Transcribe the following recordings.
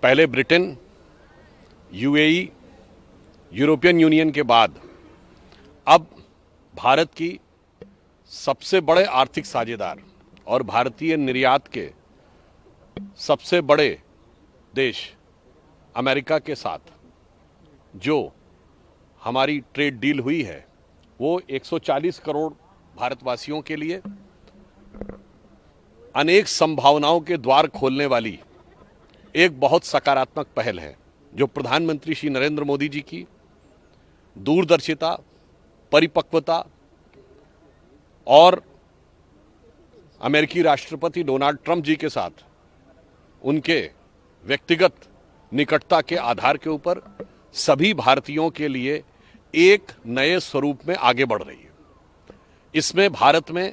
पहले Britain, UAE, European union के बाद अब भारत की सबसे बड़े आर्थिक साझेदार और भारतीय निर्यात के सबसे बड़े देश अमेरिका के साथ जो हमारी ट्रेड डील हुई है वो 140 करोड़ भारतवासियों के लिए अनेक संभावनाओं के द्वार खोलने वाली एक बहुत सकारात्मक पहल है, जो प्रधानमंत्री श्री नरेंद्र मोदी जी की दूरदर्शिता, परिपक्वता और अमेरिकी राष्ट्रपति डोनाल्ड ट्रंप जी के साथ उनके व्यक्तिगत निकटता के आधार के ऊपर सभी भारतीयों के लिए एक नए स्वरूप में आगे बढ़ रही है। इसमें भारत में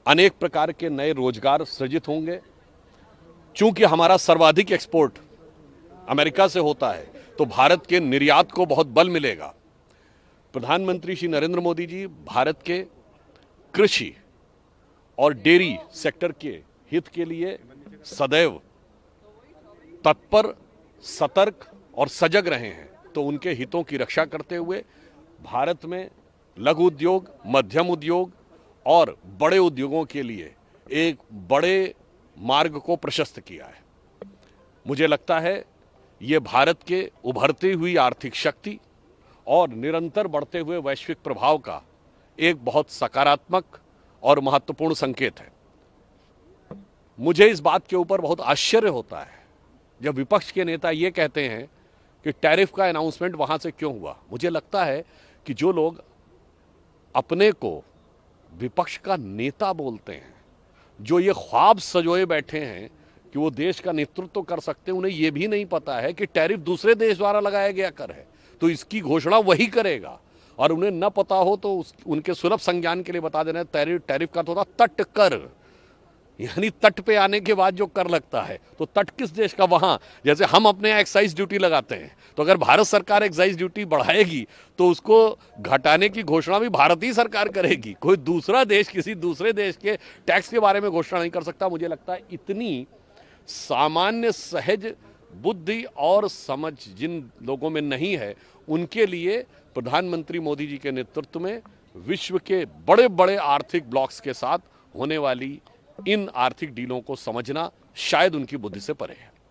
अनेक प्रकार के नए रोजगार सृजित होंगे। चूंकि हमारा सर्वाधिक एक्सपोर्ट अमेरिका से होता है तो भारत के निर्यात को बहुत बल मिलेगा। प्रधानमंत्री श्री नरेंद्र मोदी जी भारत के कृषि और डेयरी सेक्टर के हित के लिए सदैव तत्पर, सतर्क और सजग रहे हैं, तो उनके हितों की रक्षा करते हुए भारत में लघु उद्योग, मध्यम उद्योग और बड़े उद्योगों के लिए एक बड़े मार्ग को प्रशस्त किया है। मुझे लगता है ये भारत के उभरती हुई आर्थिक शक्ति और निरंतर बढ़ते हुए वैश्विक प्रभाव का एक बहुत सकारात्मक और महत्वपूर्ण संकेत है। मुझे इस बात के ऊपर बहुत आश्चर्य होता है जब विपक्ष के नेता ये कहते हैं कि टैरिफ का अनाउंसमेंट वहां से क्यों हुआ। मुझे लगता है कि जो लोग अपने को विपक्ष का नेता बोलते हैं, जो ये ख्वाब सजोए बैठे हैं कि वो देश का नेतृत्व कर सकते हैं, उन्हें ये भी नहीं पता है कि टैरिफ दूसरे देश द्वारा लगाया गया कर है, तो इसकी घोषणा वही करेगा। और उन्हें न पता हो तो उनके सुलभ संज्ञान के लिए बता देना, टैरिफ का तो होता तट कर, यानी तट पे आने के बाद जो कर लगता है। तो तट किस देश का? वहां जैसे हम अपने यहाँ एक्साइज ड्यूटी लगाते हैं, तो अगर भारत सरकार एक्साइज ड्यूटी बढ़ाएगी तो उसको घटाने की घोषणा भी भारत ही सरकार करेगी। कोई दूसरा देश किसी दूसरे देश के टैक्स के बारे में घोषणा नहीं कर सकता। मुझे लगता है इतनी सामान्य सहज बुद्धि और समझ जिन लोगों में नहीं है, उनके लिए प्रधानमंत्री मोदी जी के नेतृत्व में विश्व के बड़े बड़े आर्थिक ब्लॉक्स के साथ होने वाली इन आर्थिक डीलों को समझना शायद उनकी बुद्धि से परे है।